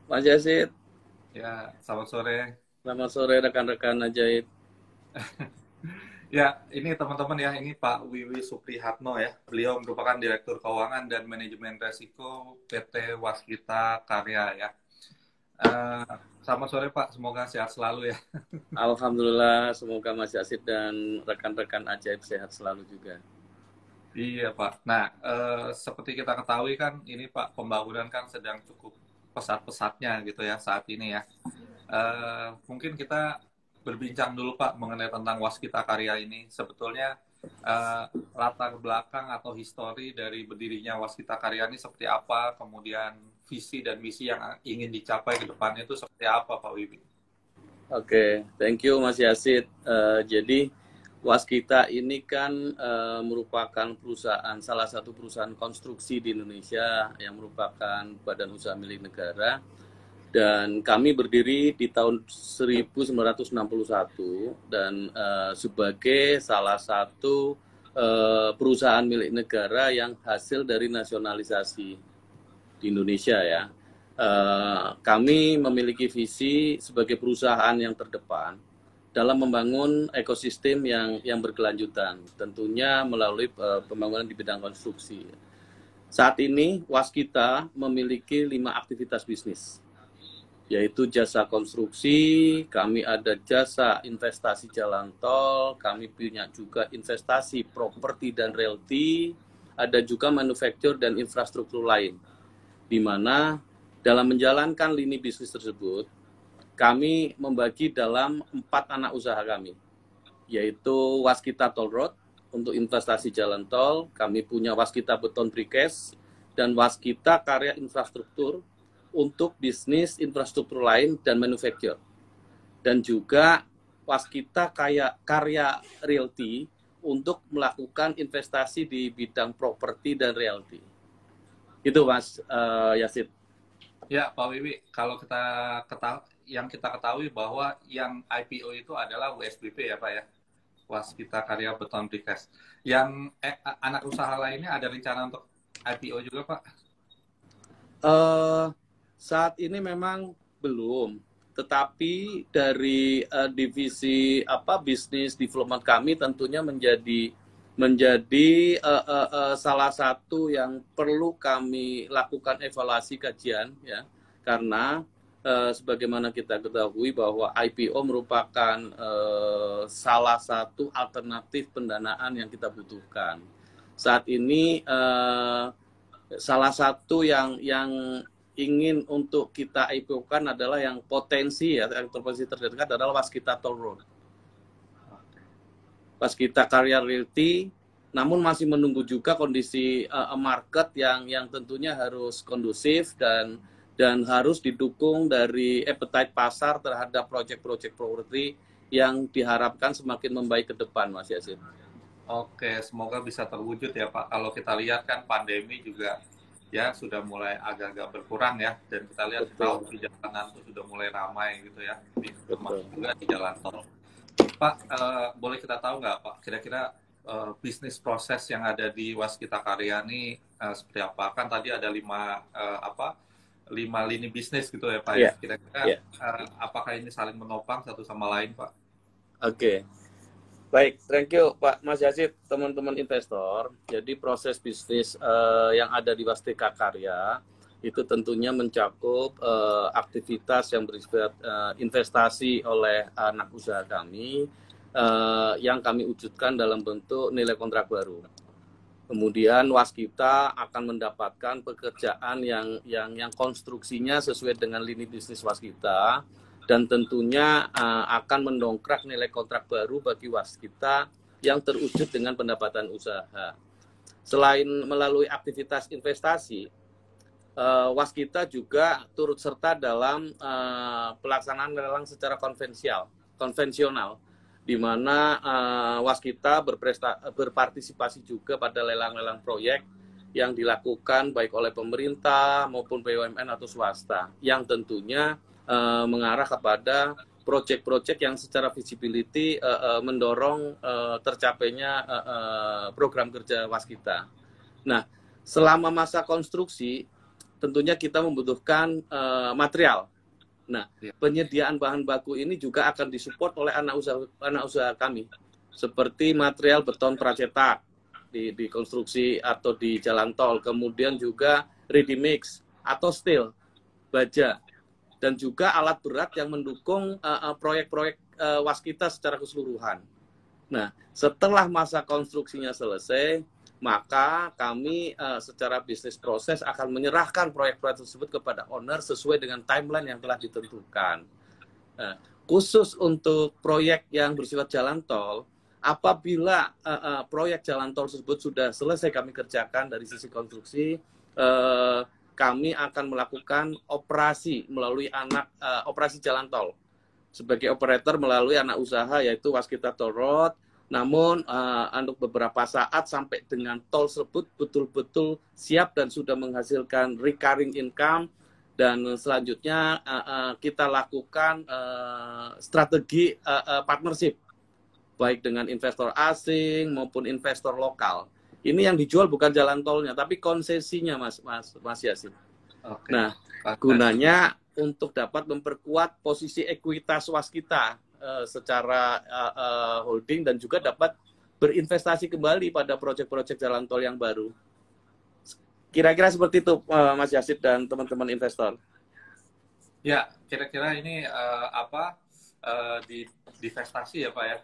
Mas Yazid, Ya, selamat sore. selamat sore rekan-rekan Ajaib. Ya, ini teman-teman ya, ini Pak Wiwi Suprihatno ya. Beliau merupakan Direktur Keuangan dan Manajemen Resiko PT Waskita Karya ya. Eh, Selamat sore Pak, semoga sehat selalu ya. Alhamdulillah, semoga Mas Yazid dan rekan-rekan Ajaib sehat selalu juga. Iya Pak. Nah, seperti kita ketahui kan, ini Pak, pembangunan kan sedang cukup pesat-pesatnya gitu ya saat ini ya. Mungkin kita berbincang dulu Pak mengenai tentang Waskita Karya ini. Sebetulnya eh, latar belakang atau histori dari berdirinya Waskita Karya ini seperti apa, kemudian visi dan misi yang ingin dicapai ke depannya itu seperti apa Pak Wibi? Oke, thank you Mas Yazid. Jadi Waskita ini kan merupakan perusahaan, salah satu perusahaan konstruksi di Indonesia yang merupakan badan usaha milik negara. Dan kami berdiri di tahun 1961 dan sebagai salah satu perusahaan milik negara yang hasil dari nasionalisasi di Indonesia ya. Kami memiliki visi sebagai perusahaan yang terdepan dalam membangun ekosistem yang berkelanjutan, tentunya melalui pembangunan di bidang konstruksi. Saat ini Waskita memiliki 5 aktivitas bisnis, yaitu jasa konstruksi, kami ada jasa investasi jalan tol, kami punya juga investasi properti dan realty, ada juga manufaktur dan infrastruktur lain, di mana dalam menjalankan lini bisnis tersebut, kami membagi dalam 4 anak usaha kami, yaitu Waskita Toll Road untuk investasi jalan tol, kami punya Waskita Beton Precast, dan Waskita Karya Infrastruktur untuk bisnis infrastruktur lain dan manufaktur. Dan juga Waskita Karya Realty untuk melakukan investasi di bidang properti dan realty. Itu Mas Yasid. Ya Pak Wibi, kalau yang kita ketahui bahwa yang IPO itu adalah WSBP ya Pak ya, Waskita Karya Beton Precast. Yang anak usaha lainnya ada rencana untuk IPO juga Pak? Uh, Saat ini memang belum, tetapi dari divisi bisnis development kami tentunya menjadi salah satu yang perlu kami lakukan evaluasi kajian ya, karena sebagaimana kita ketahui bahwa IPO merupakan salah satu alternatif pendanaan yang kita butuhkan saat ini. Salah satu yang ingin untuk kita IPO-kan adalah yang potensi ya, yang potensi terdekat adalah Waskita Toll Road, Waskita Karya Realty, namun masih menunggu juga kondisi market yang tentunya harus kondusif dan harus didukung dari appetite pasar terhadap proyek-proyek properti yang diharapkan semakin membaik ke depan, Mas Yasin. Oke, semoga bisa terwujud ya Pak. Kalau kita lihat kan pandemi juga ya sudah mulai agak-agak berkurang ya, dan kita lihat Betul, tahu di jalanan itu sudah mulai ramai gitu ya, termasuk betul. juga di jalan tol. Pak, boleh kita tahu nggak Pak, kira-kira bisnis proses yang ada di Waskita Karya ini seperti apa? Kan tadi ada lima lini bisnis gitu ya Pak ya. Iya, Kira-kira iya. apakah ini saling menopang satu sama lain Pak? Oke. Baik, thank you Pak Mas Yazid, teman-teman investor. Jadi proses bisnis yang ada di Wastika Karya itu tentunya mencakup aktivitas yang bersifat investasi oleh anak usaha kami yang kami wujudkan dalam bentuk nilai kontrak baru. Kemudian Waskita akan mendapatkan pekerjaan yang konstruksinya sesuai dengan lini bisnis Waskita dan tentunya akan mendongkrak nilai kontrak baru bagi Waskita yang terwujud dengan pendapatan usaha. Selain melalui aktivitas investasi, Waskita juga turut serta dalam pelaksanaan lelang secara konvensional, di mana Waskita berpartisipasi juga pada lelang-lelang proyek yang dilakukan baik oleh pemerintah maupun BUMN atau swasta, yang tentunya mengarah kepada proyek-proyek yang secara visibility mendorong tercapainya program kerja Waskita. Nah, selama masa konstruksi tentunya kita membutuhkan material. Nah, penyediaan bahan baku ini juga akan disupport oleh anak usaha kami, seperti material beton pracetak di konstruksi atau di jalan tol, kemudian juga ready mix atau steel, baja, dan juga alat berat yang mendukung proyek-proyek waskita secara keseluruhan. Nah, setelah masa konstruksinya selesai, maka kami secara bisnis proses akan menyerahkan proyek-proyek tersebut kepada owner sesuai dengan timeline yang telah ditentukan. Khusus untuk proyek yang bersifat jalan tol, apabila proyek jalan tol tersebut sudah selesai kami kerjakan dari sisi konstruksi, kami akan melakukan operasi melalui operasi jalan tol sebagai operator melalui anak usaha yaitu Waskita Toll Road. Namun untuk beberapa saat sampai dengan tol tersebut betul-betul siap dan sudah menghasilkan recurring income, dan selanjutnya kita lakukan strategi partnership baik dengan investor asing maupun investor lokal. Ini yang dijual bukan jalan tolnya tapi konsesinya, Mas Yasin. Oke. Nah, gunanya untuk dapat memperkuat posisi ekuitas Waskita secara holding dan juga dapat berinvestasi kembali pada proyek-proyek jalan tol yang baru. Kira-kira seperti itu, Mas Yasid dan teman-teman investor. Ya, kira-kira ini divestasi ya Pak ya.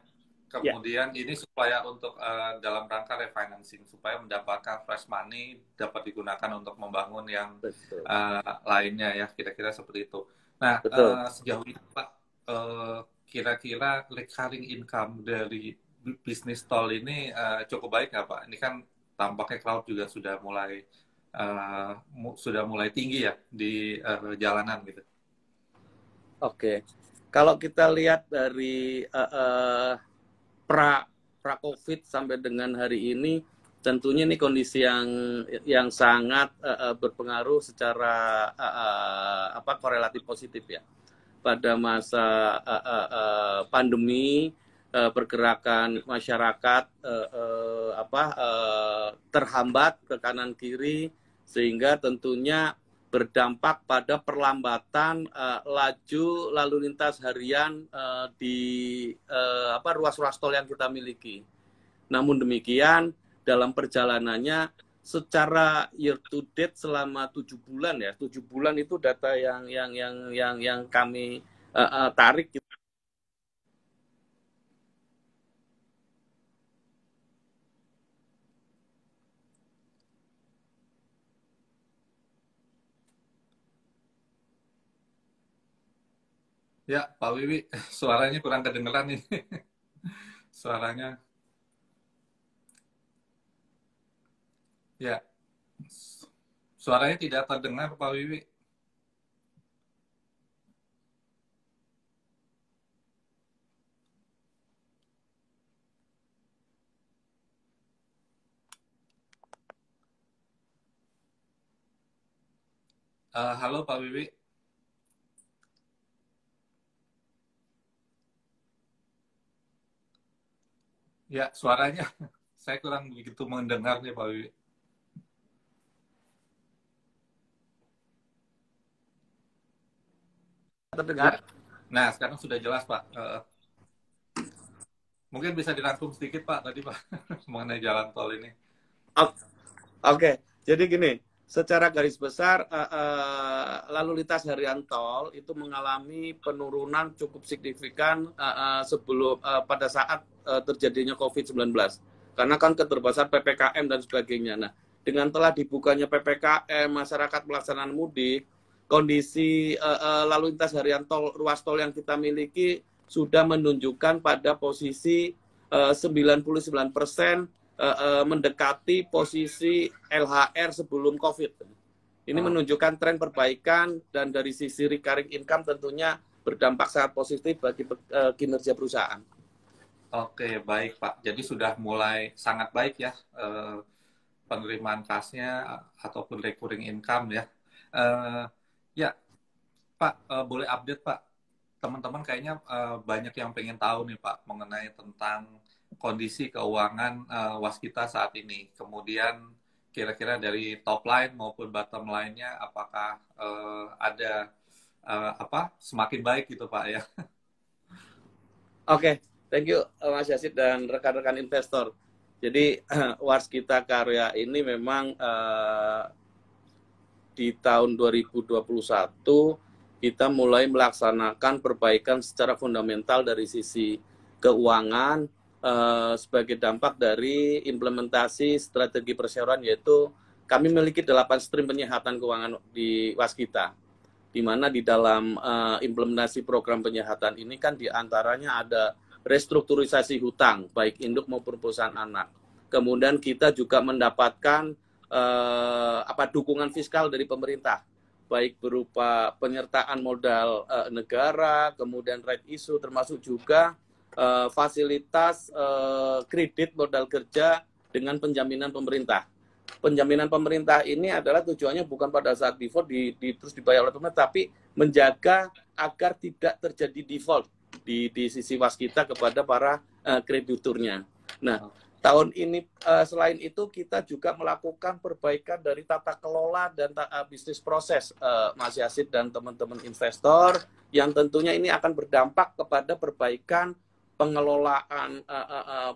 Kemudian ini supaya untuk dalam rangka refinancing, supaya mendapatkan fresh money dapat digunakan untuk membangun yang lainnya ya, kira-kira seperti itu. Nah, sejauh ini Pak, kira-kira recurring income dari bisnis tol ini cukup baik nggak Pak? Ini kan tampaknya crowd juga sudah mulai tinggi ya di jalanan gitu. Oke, kalau kita lihat dari pra-COVID sampai dengan hari ini, tentunya ini kondisi yang sangat berpengaruh secara korelatif positif ya. Pada masa pandemi, pergerakan masyarakat terhambat ke kanan kiri, sehingga tentunya berdampak pada perlambatan laju lalu lintas harian di ruas-ruas tol yang kita miliki. Namun demikian, dalam perjalanannya secara year to date selama 7 bulan ya, 7 bulan itu data yang kami tarik. Ya, Pak Wiwi, suaranya kurang kedengeran nih. Suaranya. Ya, suaranya tidak terdengar, Pak Wiwi. Halo, Pak Wiwi. Ya, suaranya saya kurang begitu mendengar nih, Pak Wiwi. Terdengar? Ya. Nah, sekarang sudah jelas, Pak. Mungkin bisa dirangkum sedikit, Pak, tadi, Pak, mengenai jalan tol ini. Oke. Jadi gini, secara garis besar lalu lintas harian tol itu mengalami penurunan cukup signifikan sebelum pada saat terjadinya COVID-19. Karena kan keterbatasan PPKM dan sebagainya. Nah, dengan telah dibukanya PPKM, masyarakat pelaksanaan mudik, kondisi lalu lintas harian tol, ruas tol yang kita miliki sudah menunjukkan pada posisi 99% mendekati posisi LHR sebelum COVID. Ini menunjukkan tren perbaikan, dan dari sisi recurring income tentunya berdampak sangat positif bagi kinerja perusahaan. Oke, baik Pak. Jadi sudah mulai sangat baik ya penerimaan kasnya ataupun recurring income ya. Ya, Pak, boleh update Pak? Teman-teman kayaknya banyak yang pengen tahu nih Pak mengenai tentang kondisi keuangan Waskita saat ini. Kemudian kira-kira dari top line maupun bottom line-nya apakah ada semakin baik gitu Pak ya? Oke, thank you Mas Yasid dan rekan-rekan investor. Jadi Waskita Karya ini memang di tahun 2021 kita mulai melaksanakan perbaikan secara fundamental dari sisi keuangan sebagai dampak dari implementasi strategi perseroan, yaitu kami memiliki 8 stream penyehatan keuangan di Waskita, di mana di dalam implementasi program penyehatan ini kan diantaranya ada restrukturisasi hutang, baik induk maupun perusahaan anak. Kemudian kita juga mendapatkan dukungan fiskal dari pemerintah, baik berupa penyertaan modal negara, kemudian right issue, termasuk juga fasilitas kredit modal kerja dengan penjaminan pemerintah. Penjaminan pemerintah ini adalah tujuannya bukan pada saat default terus dibayar oleh pemerintah, tapi menjaga agar tidak terjadi default di sisi Waskita kepada para krediturnya. Nah, tahun ini selain itu kita juga melakukan perbaikan dari tata kelola dan bisnis proses, Mas Yasid dan teman-teman investor, yang tentunya ini akan berdampak kepada perbaikan pengelolaan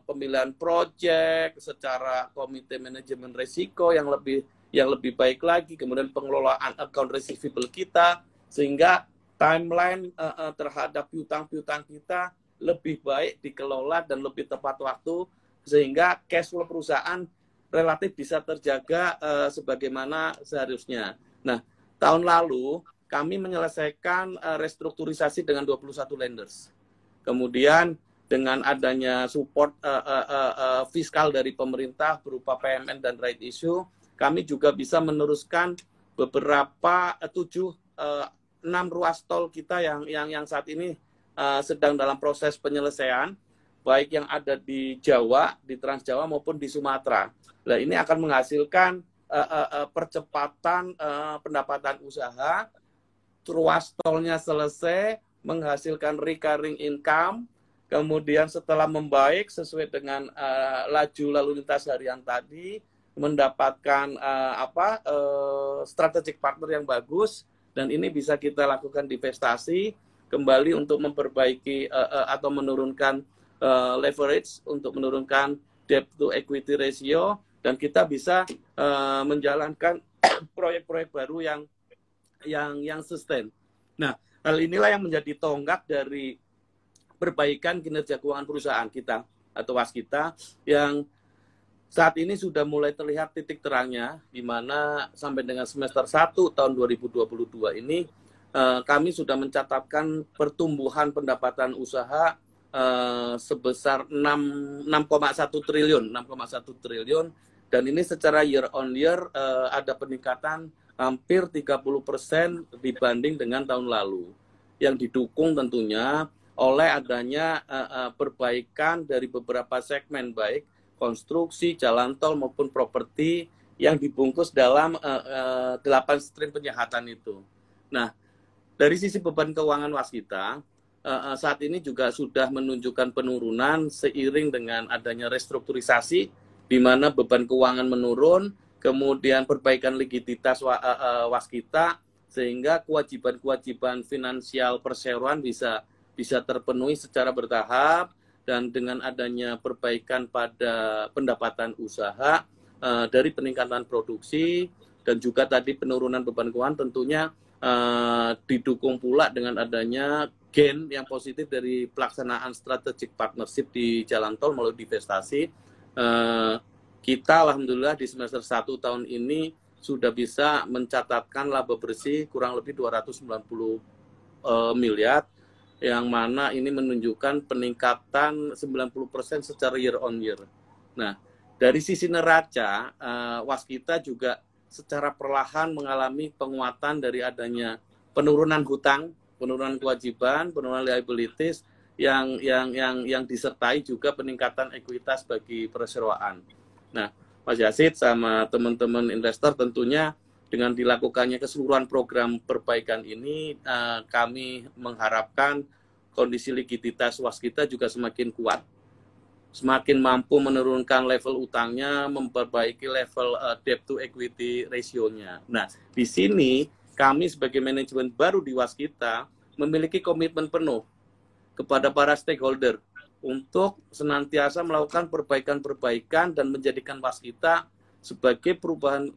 pemilihan proyek secara komite manajemen risiko yang lebih baik lagi, kemudian pengelolaan account receivable kita, sehingga timeline terhadap piutang-piutang kita lebih baik dikelola dan lebih tepat waktu, sehingga cash flow perusahaan relatif bisa terjaga sebagaimana seharusnya. Nah, tahun lalu kami menyelesaikan restrukturisasi dengan 21 lenders. Kemudian dengan adanya support fiskal dari pemerintah berupa PMN dan right issue, kami juga bisa meneruskan beberapa 6 ruas tol kita yang saat ini sedang dalam proses penyelesaian, baik yang ada di Jawa, di Trans Jawa maupun di Sumatera. Nah, ini akan menghasilkan percepatan pendapatan usaha, ruas tolnya selesai, menghasilkan recurring income, kemudian setelah membaik sesuai dengan laju lalu lintas harian tadi, mendapatkan strategic partner yang bagus, dan ini bisa kita lakukan divestasi kembali untuk memperbaiki atau menurunkan leverage, untuk menurunkan debt to equity ratio, dan kita bisa menjalankan proyek-proyek baru yang sustain. Nah, hal inilah yang menjadi tonggak dari perbaikan kinerja keuangan perusahaan kita atau Waskita, yang saat ini sudah mulai terlihat titik terangnya, di mana sampai dengan semester 1 tahun 2022 ini kami sudah mencatatkan pertumbuhan pendapatan usaha sebesar 6,1 triliun, dan ini secara year on year ada peningkatan hampir 30% dibanding dengan tahun lalu, yang didukung tentunya oleh adanya perbaikan dari beberapa segmen, baik konstruksi, jalan tol maupun properti, yang dibungkus dalam 8 stream penyehatan itu. Nah, dari sisi beban keuangan Waskita, saat ini juga sudah menunjukkan penurunan seiring dengan adanya restrukturisasi, di mana beban keuangan menurun, kemudian perbaikan likuiditas Waskita, sehingga kewajiban-kewajiban finansial perseroan bisa terpenuhi secara bertahap, dan dengan adanya perbaikan pada pendapatan usaha dari peningkatan produksi dan juga tadi penurunan beban keuangan, tentunya didukung pula dengan adanya gain yang positif dari pelaksanaan strategic partnership di jalan tol melalui divestasi. Kita alhamdulillah di semester 1 tahun ini sudah bisa mencatatkan laba bersih kurang lebih 290 miliar, yang mana ini menunjukkan peningkatan 90% secara year on year. Nah, dari sisi neraca, Waskita juga secara perlahan mengalami penguatan dari adanya penurunan hutang, penurunan kewajiban, penurunan liabilities, yang disertai juga peningkatan ekuitas bagi perseroan. Nah, Mas Yasid sama teman-teman investor, tentunya dengan dilakukannya keseluruhan program perbaikan ini, kami mengharapkan kondisi likuiditas Waskita juga semakin kuat. semakin mampu menurunkan level utangnya, memperbaiki level debt to equity ratio-nya. Nah, di sini kami sebagai manajemen baru di Waskita memiliki komitmen penuh kepada para stakeholder untuk senantiasa melakukan perbaikan-perbaikan dan menjadikan Waskita sebagai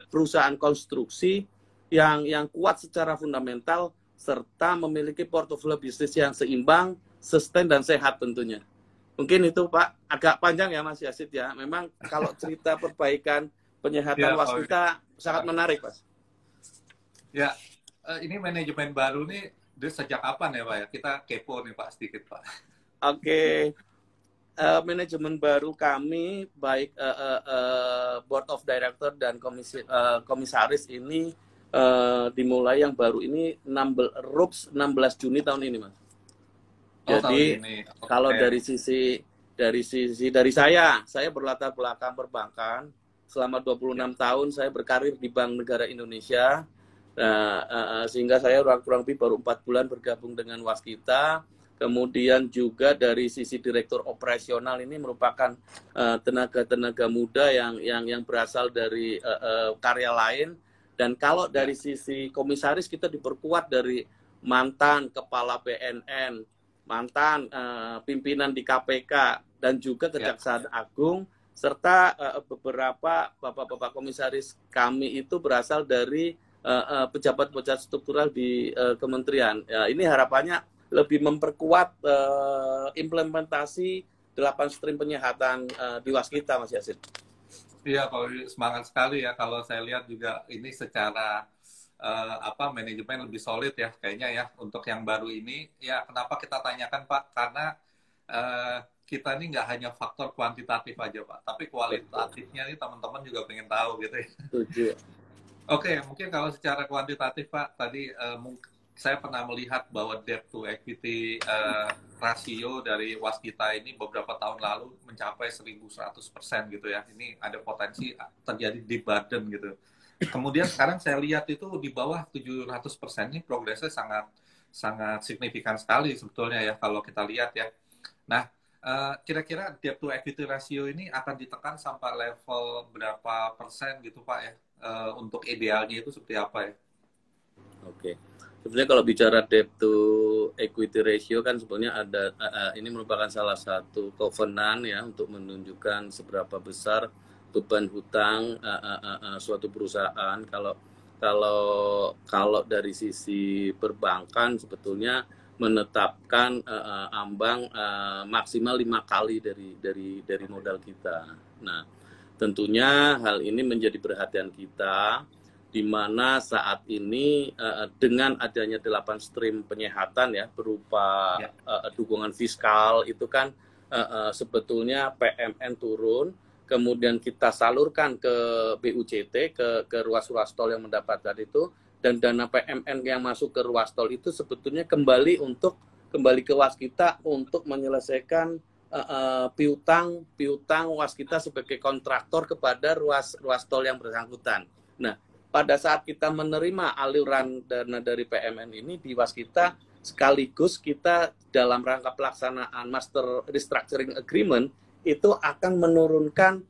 perusahaan konstruksi yang kuat secara fundamental serta memiliki portofolio bisnis yang seimbang, sustain dan sehat tentunya. Mungkin itu Pak, agak panjang ya Mas Yasid ya. Memang kalau cerita perbaikan penyehatan Waskita sangat menarik Mas. Ya, ini manajemen baru nih sejak kapan ya Pak ya? Kita kepo nih Pak sedikit Pak. Oke. Manajemen baru kami baik board of director dan komisaris ini dimulai yang baru ini 16 Juni tahun ini Mas. Jadi kalau dari saya berlatar belakang perbankan selama 26 tahun saya berkarir di Bank Negara Indonesia. Sehingga saya kurang lebih baru 4 bulan bergabung dengan Waskita. Kemudian juga dari sisi direktur operasional ini merupakan tenaga-tenaga muda yang berasal dari karya lain. Dan kalau dari sisi komisaris kita diperkuat dari mantan kepala BNN, mantan pimpinan di KPK dan juga Kejaksaan Agung, serta beberapa bapak-bapak komisaris kami itu berasal dari pejabat-pejabat struktural di kementerian. Ya, ini harapannya lebih memperkuat implementasi 8 stream penyehatan di Waskita, Mas Yasin. Iya, kalau semangat sekali ya. Kalau saya lihat juga ini secara manajemen lebih solid ya kayaknya ya untuk yang baru ini. Ya, kenapa kita tanyakan Pak? Karena kita ini nggak hanya faktor kuantitatif aja Pak, tapi kualitatifnya ini teman-teman juga pengen tahu gitu ya. Setuju. Oke, mungkin kalau secara kuantitatif Pak, tadi saya pernah melihat bahwa debt to equity rasio dari Waskita ini beberapa tahun lalu mencapai 1.100% gitu ya. Ini ada potensi terjadi deep burden gitu. Kemudian sekarang saya lihat itu di bawah 700%, ini progresnya sangat signifikan sekali sebetulnya ya kalau kita lihat ya. Nah, kira-kira debt to equity ratio ini akan ditekan sampai level berapa persen gitu Pak ya? Untuk idealnya itu seperti apa ya? Oke. Sebenarnya kalau bicara debt to equity ratio kan sebenarnya ada ini merupakan salah satu covenant ya untuk menunjukkan seberapa besar beban hutang suatu perusahaan. Kalau dari sisi perbankan sebetulnya menetapkan ambang maksimal 5 kali dari modal kita. Nah, tentunya hal ini menjadi perhatian kita di mana saat ini dengan adanya 8 stream penyehatan ya berupa dukungan fiskal itu kan sebetulnya PMN turun, kemudian kita salurkan ke BUCT ke ruas-ruas tol yang mendapatkan itu, dan dana PMN yang masuk ke ruas tol itu sebetulnya kembali ke Waskita untuk menyelesaikan piutang Waskita sebagai kontraktor kepada ruas tol yang bersangkutan. Nah, pada saat kita menerima aliran dana dari PMN ini di Waskita, sekaligus kita dalam rangka pelaksanaan Master Restructuring Agreement itu akan menurunkan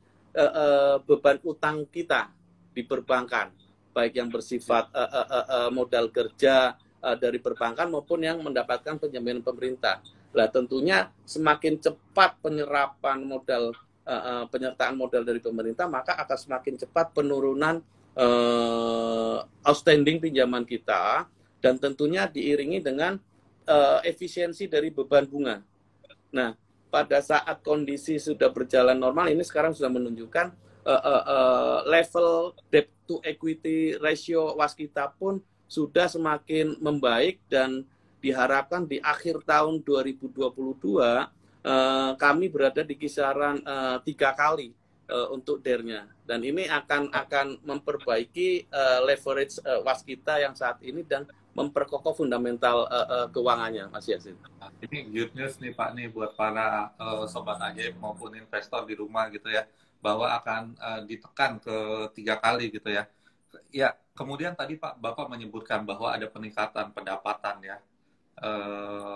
beban utang kita di perbankan, baik yang bersifat modal kerja dari perbankan maupun yang mendapatkan penjaminan pemerintah. Nah, tentunya semakin cepat penyerapan modal, penyertaan modal dari pemerintah, maka akan semakin cepat penurunan outstanding pinjaman kita, dan tentunya diiringi dengan efisiensi dari beban bunga. Nah, pada saat kondisi sudah berjalan normal, ini sekarang sudah menunjukkan level debt to equity ratio Waskita pun sudah semakin membaik, dan diharapkan di akhir tahun 2022 kami berada di kisaran 3 kali untuk DER-nya, dan ini akan memperbaiki leverage Waskita yang saat ini dan memperkokoh fundamental keuangannya, Mas Yasin. Ini good news nih Pak nih buat para sobat ajaib maupun investor di rumah gitu ya, bahwa akan ditekan ke 3 kali gitu ya. Ya, kemudian tadi Pak Bapak menyebutkan bahwa ada peningkatan pendapatan ya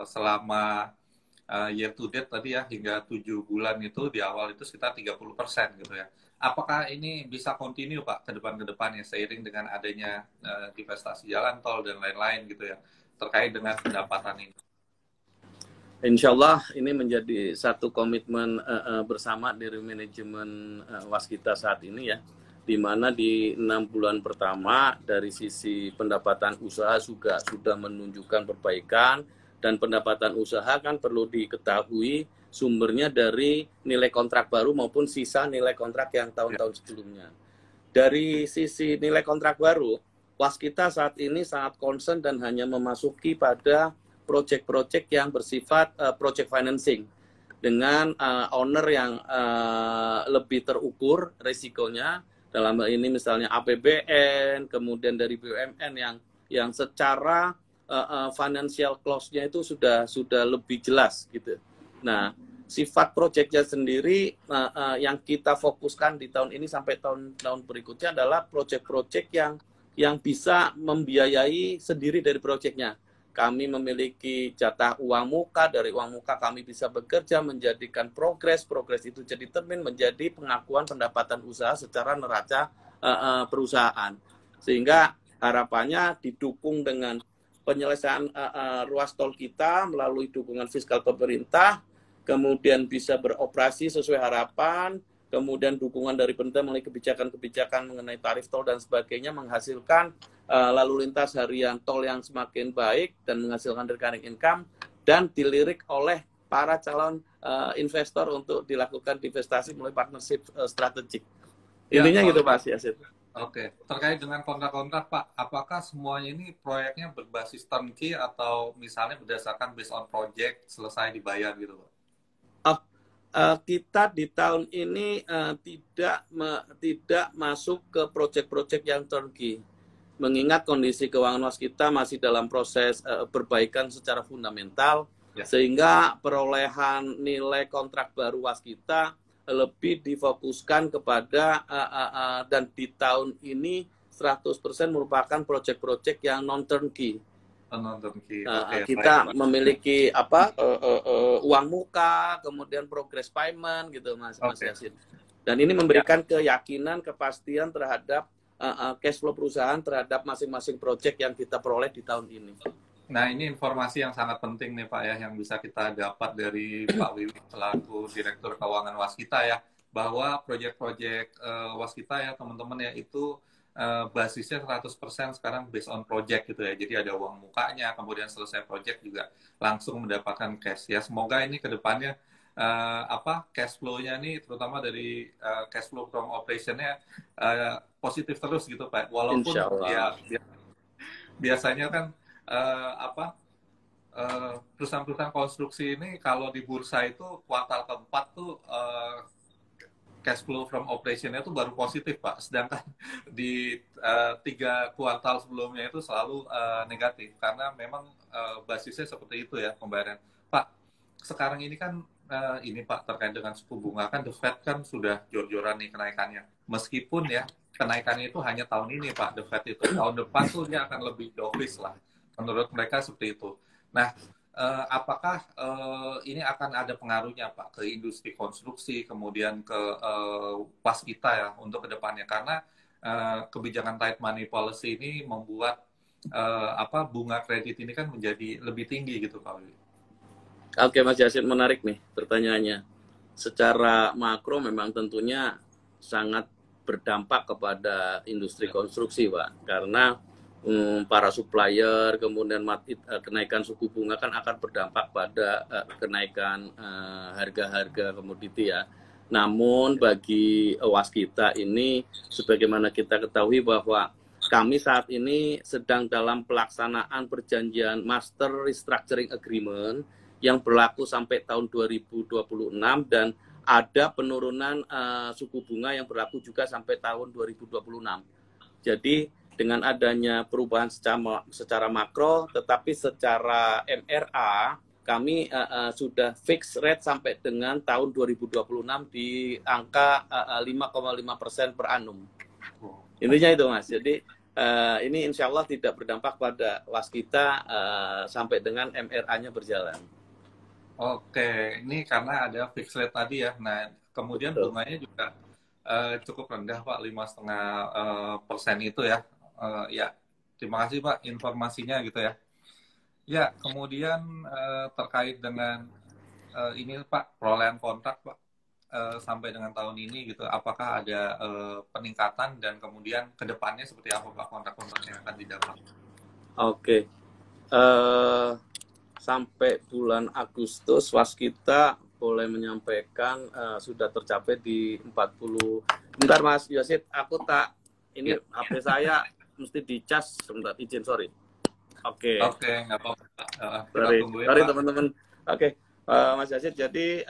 selama year to date tadi ya, hingga 7 bulan itu di awal itu sekitar 30% gitu ya. Apakah ini bisa continue Pak ke depannya seiring dengan adanya divestasi jalan tol dan lain-lain gitu ya, terkait dengan pendapatan ini? Insya Allah ini menjadi satu komitmen bersama dari manajemen Waskita saat ini ya, di mana di 6 bulan pertama dari sisi pendapatan usaha juga sudah menunjukkan perbaikan, dan pendapatan usaha kan perlu diketahui sumbernya dari nilai kontrak baru maupun sisa nilai kontrak yang tahun-tahun sebelumnya. Dari sisi nilai kontrak baru, Waskita saat ini sangat concern dan hanya memasuki pada proyek-proyek yang bersifat project financing dengan owner yang lebih terukur risikonya, dalam hal ini misalnya APBN, kemudian dari BUMN yang secara financial close-nya itu sudah lebih jelas gitu. Nah, sifat proyeknya sendiri yang kita fokuskan di tahun ini sampai tahun berikutnya adalah proyek-proyek yang bisa membiayai sendiri dari proyeknya. Kami memiliki jatah uang muka, dari uang muka kami bisa bekerja menjadikan progres itu jadi termin menjadi pengakuan pendapatan usaha secara neraca perusahaan. Sehingga harapannya didukung dengan penyelesaian ruas tol kita melalui dukungan fiskal pemerintah, kemudian bisa beroperasi sesuai harapan, kemudian dukungan dari pemerintah melalui kebijakan-kebijakan mengenai tarif tol dan sebagainya, menghasilkan lalu lintas harian tol yang semakin baik dan menghasilkan recurring income, dan dilirik oleh para calon investor untuk dilakukan investasi melalui partnership strategik. Intinya ya, gitu Pak Yasin. Oke, terkait dengan kontrak-kontrak Pak, apakah semuanya ini proyeknya berbasis turnkey atau misalnya berdasarkan based on project selesai dibayar gitu Pak? Kita di tahun ini tidak masuk ke proyek-proyek yang turnkey, mengingat kondisi keuangan Waskita masih dalam proses perbaikan secara fundamental, ya, sehingga perolehan nilai kontrak baru Waskita lebih difokuskan kepada dan di tahun ini 100% merupakan proyek-proyek yang non turnkey. Kita memiliki uang muka, kemudian progress payment gitu Mas Yasin. Dan ini memberikan keyakinan, kepastian terhadap cash flow perusahaan terhadap masing-masing proyek yang kita peroleh di tahun ini. Nah, ini informasi yang sangat penting nih Pak ya, yang bisa kita dapat dari Pak Wiwi selaku Direktur Keuangan Waskita ya, bahwa proyek-proyek Waskita ya teman-teman ya itu basisnya 100% sekarang based on project gitu ya. Jadi ada uang mukanya, kemudian selesai project juga langsung mendapatkan cash ya. Semoga ini ke depannya cash flow-nya nih terutama dari cash flow from operation-nya positif terus gitu Pak. Walaupun ya biasanya kan perusahaan-perusahaan konstruksi ini kalau di bursa itu kuartal keempat tuh cash flow from operation-nya itu baru positif, Pak. Sedangkan di 3 kuartal sebelumnya itu selalu negatif. Karena memang basisnya seperti itu ya pembayaran. Pak, sekarang ini kan ini Pak, terkait dengan suku bunga kan The Fed kan sudah jor-joran nih kenaikannya. Meskipun ya kenaikannya itu hanya tahun ini Pak, The Fed itu. Tahun depan tuh dia akan lebih dovish lah. Menurut mereka seperti itu. Nah, apakah ini akan ada pengaruhnya Pak ke industri konstruksi, kemudian ke Waskita ya untuk kedepannya, karena kebijakan tight money policy ini membuat bunga kredit ini kan menjadi lebih tinggi gitu Pak Wiwi. Oke Mas Yasin, menarik nih pertanyaannya. Secara makro memang tentunya sangat berdampak kepada industri konstruksi Pak, karena para supplier, kemudian kenaikan suku bunga kan akan berdampak pada kenaikan harga-harga komoditi ya. Namun bagi Waskita ini, sebagaimana kita ketahui bahwa kami saat ini sedang dalam pelaksanaan perjanjian Master Restructuring Agreement yang berlaku sampai tahun 2026 dan ada penurunan suku bunga yang berlaku juga sampai tahun 2026. Jadi dengan adanya perubahan secara makro, tetapi secara MRA kami sudah fix rate sampai dengan tahun 2026 di angka 5,5% per annum. Intinya itu Mas. Jadi ini insya Allah tidak berdampak pada Waskita sampai dengan MRA-nya berjalan. Oke, ini karena ada fixed rate tadi ya. Nah, kemudian Betul. bunganya juga cukup rendah Pak, 5,5% itu ya. Ya, terima kasih Pak informasinya gitu ya. Ya, kemudian terkait dengan ini Pak, perolehan kontrak Pak, sampai dengan tahun ini gitu, apakah ada peningkatan dan kemudian ke depannya seperti apa Pak kontrak-kontrak yang akan didapat? Oke. Eh, Sampai bulan Agustus waskita boleh menyampaikan sudah tercapai di 40. Bentar Mas Yosid, aku tak ini Ya, HP saya mesti dicas sebentar, izin sorry. Oke. oke, nggak apa-apa Pak. Kita Sorry, tungguin sorry Pak. teman-teman. Oke, Mas Yazid. Jadi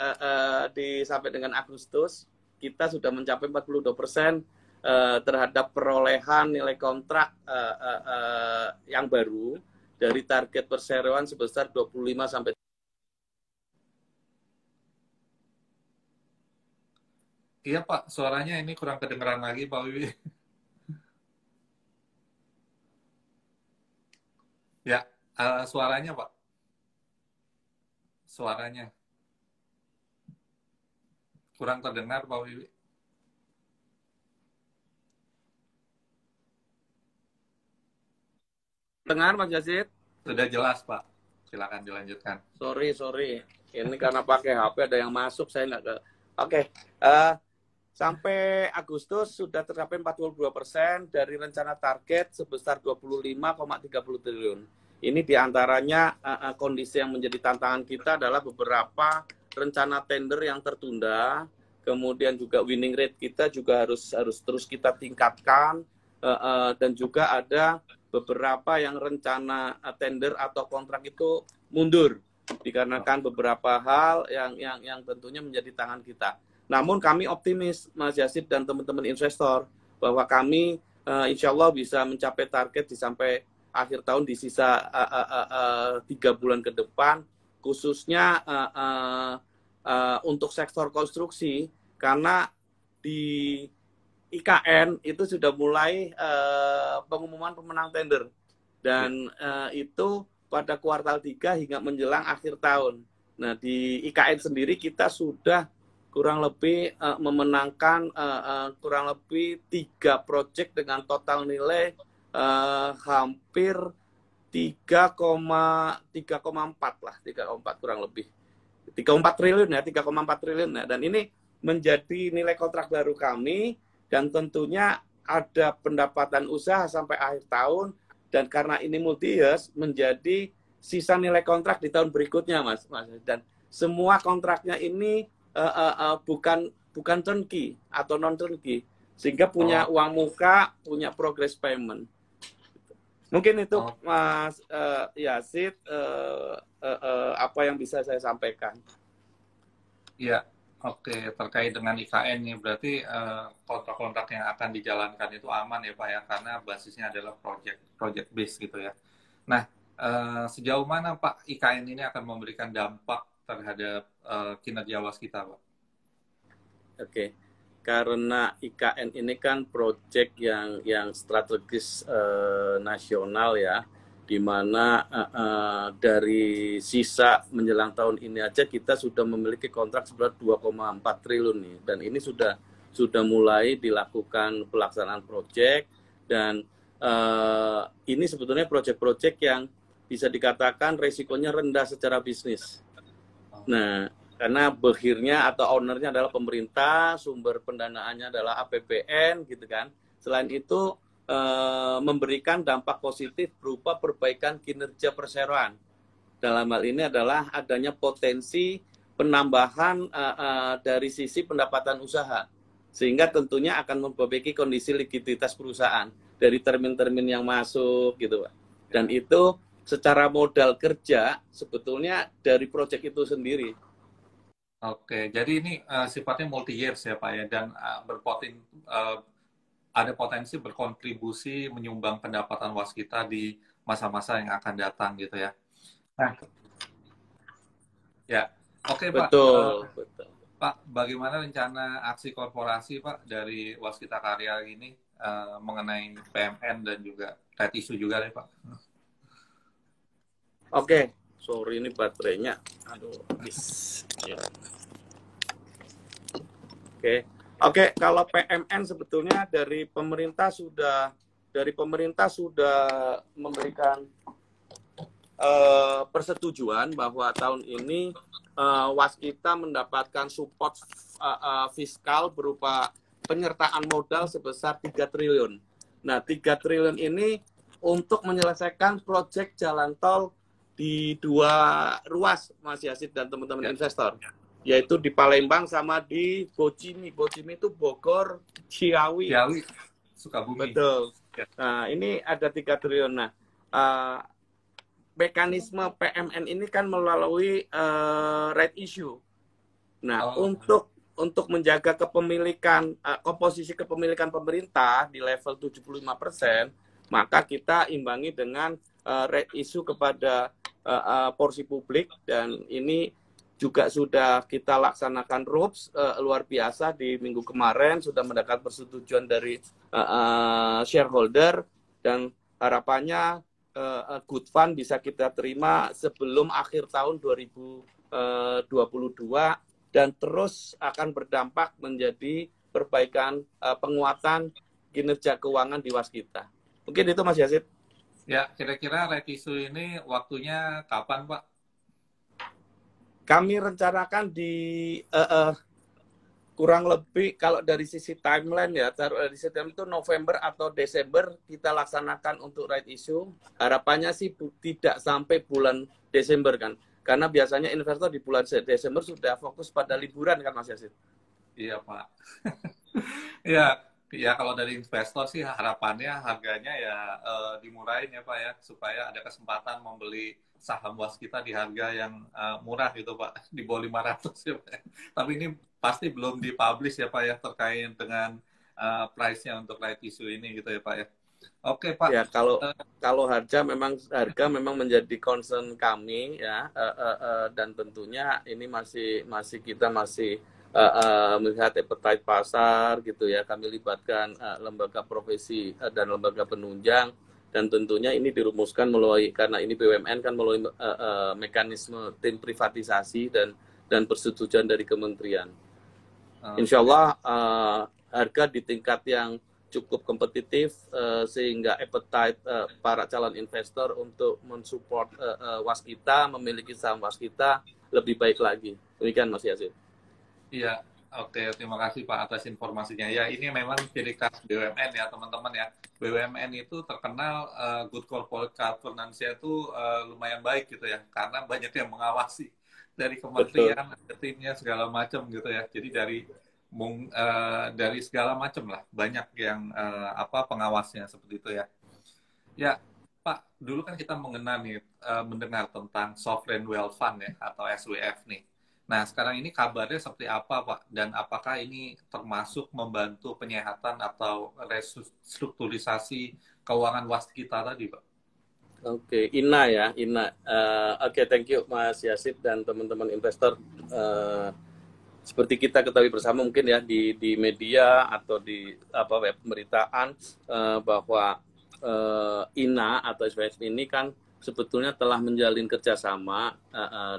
sampai dengan Agustus kita sudah mencapai 42% terhadap perolehan nilai kontrak yang baru dari target perseroan sebesar 25 sampai. Iya Pak, suaranya ini kurang kedengeran lagi Pak Wiwi. Ya, suaranya Pak, suaranya kurang terdengar Pak Wiwi. Dengar Mas Yazid? Sudah jelas Pak, silakan dilanjutkan. Sorry. Ini karena pakai HP ada yang masuk, saya nggak ke. Oke, uh, sampai Agustus sudah tercapai 42% dari rencana target sebesar 25,30 triliun. Ini diantaranya kondisi yang menjadi tantangan kita adalah beberapa rencana tender yang tertunda, kemudian juga winning rate kita juga harus terus kita tingkatkan, dan juga ada beberapa yang rencana tender atau kontrak itu mundur dikarenakan beberapa hal yang tentunya menjadi tangan kita. Namun kami optimis, Mas Yasid dan teman-teman investor, bahwa kami insya Allah bisa mencapai target di sampai akhir tahun di sisa 3 bulan ke depan, khususnya untuk sektor konstruksi, karena di IKN itu sudah mulai pengumuman pemenang tender, Ya. dan itu pada kuartal 3 hingga menjelang akhir tahun. Nah, di IKN sendiri kita sudah kurang lebih memenangkan kurang lebih 3 proyek dengan total nilai hampir 3,4 lah, 3,4 kurang lebih. 3,4 triliun ya, 3,4 triliun ya. Dan ini menjadi nilai kontrak baru kami, dan tentunya ada pendapatan usaha sampai akhir tahun, dan karena ini multi years menjadi sisa nilai kontrak di tahun berikutnya, Mas. Dan semua kontraknya ini bukan turnkey atau non turnkey, sehingga punya Oh, uang muka, punya progress payment. Mungkin itu oh, Mas Yasid apa yang bisa saya sampaikan. iya. Oke, terkait dengan IKN nih, berarti kontrak-kontrak yang akan dijalankan itu aman ya Pak ya, karena basisnya adalah project base gitu ya. Nah, sejauh mana Pak IKN ini akan memberikan dampak terhadap kinerja waskita Pak? Oke, karena IKN ini kan proyek yang strategis nasional ya, di mana dari sisa menjelang tahun ini aja kita sudah memiliki kontrak seberat 2,4 triliun nih, dan ini sudah mulai dilakukan pelaksanaan proyek, dan ini sebetulnya proyek-proyek yang bisa dikatakan resikonya rendah secara bisnis. Nah, karena behirnya atau ownernya adalah pemerintah, sumber pendanaannya adalah APBN gitu kan. Selain itu memberikan dampak positif berupa perbaikan kinerja perseroan. Dalam hal ini adalah adanya potensi penambahan dari sisi pendapatan usaha, sehingga tentunya akan memperbaiki kondisi likuiditas perusahaan dari termin-termin yang masuk gitu, Pak. Dan itu secara modal kerja sebetulnya dari proyek itu sendiri. Oke, jadi ini sifatnya multi years ya Pak ya, dan uh, ada potensi berkontribusi menyumbang pendapatan waskita di masa-masa yang akan datang gitu ya. Nah, ya, oke Pak. Betul, betul. Pak, bagaimana rencana aksi korporasi Pak dari Waskita Karya ini mengenai PMN dan juga red issue juga nih Pak? Oke, Sorry ini baterainya. Aduh, habis. Ya. Oke, kalau PMN sebetulnya dari pemerintah sudah memberikan persetujuan bahwa tahun ini Waskita mendapatkan support fiskal berupa penyertaan modal sebesar 3 triliun. Nah, 3 triliun ini untuk menyelesaikan proyek jalan tol di 2 ruas, Mas Yasid dan teman-teman investor, yaitu di Palembang sama di Bocimi. Bocimi itu Bogor, Ciawi, Sukabumi. Betul. Nah, ini ada 3 triliun. Nah, mekanisme PMN ini kan melalui right issue. Nah, untuk menjaga kepemilikan komposisi kepemilikan pemerintah di level 75%, maka kita imbangi dengan right issue kepada porsi publik, dan ini juga sudah kita laksanakan RUPS luar biasa di minggu kemarin, sudah mendapat persetujuan dari shareholder, dan harapannya good fund bisa kita terima sebelum akhir tahun 2022 dan terus akan berdampak menjadi perbaikan penguatan kinerja keuangan di Waskita. Mungkin itu Mas Yasid. Ya, kira-kira right issue ini waktunya kapan, Pak? Kami rencanakan di kurang lebih kalau dari sisi timeline ya, dari sistem itu November atau Desember kita laksanakan untuk right issue. Harapannya sih tidak sampai bulan Desember kan, karena biasanya investor di bulan Desember sudah fokus pada liburan kan Mas Yasid. Iya Pak. ya kalau dari investor sih harapannya harganya ya dimurahin ya Pak ya, supaya ada kesempatan membeli saham Waskita di harga yang murah gitu Pak, di bawah 500 ya Pak. Tapi ini pasti belum dipublish ya Pak ya, terkait dengan price-nya untuk right issue ini gitu ya Pak ya. Oke Pak. Ya, kalau harga memang menjadi concern kami ya, dan tentunya ini kita masih melihat appetite pasar gitu ya. Kami libatkan lembaga profesi dan lembaga penunjang, dan tentunya ini dirumuskan melalui, karena ini BUMN kan melalui mekanisme tim privatisasi dan persetujuan dari kementerian. Insya Allah harga di tingkat yang cukup kompetitif sehingga appetite para calon investor untuk mensupport Waskita, memiliki saham Waskita lebih baik lagi. Demikian Mas Yasin. Iya, oke, terima kasih Pak atas informasinya. Ya, ini memang ciri khas BUMN ya teman-teman ya. BUMN itu terkenal good corporate governance-nya itu lumayan baik gitu ya, karena banyak yang mengawasi dari kementerian, timnya segala macam gitu ya. Jadi dari segala macam lah, banyak yang pengawasnya seperti itu ya. Ya, Pak, dulu kan kita mendengar tentang sovereign wealth fund ya, atau SWF nih. Nah, sekarang ini kabarnya seperti apa, Pak? Dan apakah ini termasuk membantu penyehatan atau restrukturisasi keuangan Waskita tadi, Pak? Oke, INA ya, INA. Oke, thank you Mas Yasid dan teman-teman investor. Seperti kita ketahui bersama mungkin ya di media atau di web pemberitaan bahwa INA atau SWF ini kan sebetulnya telah menjalin kerjasama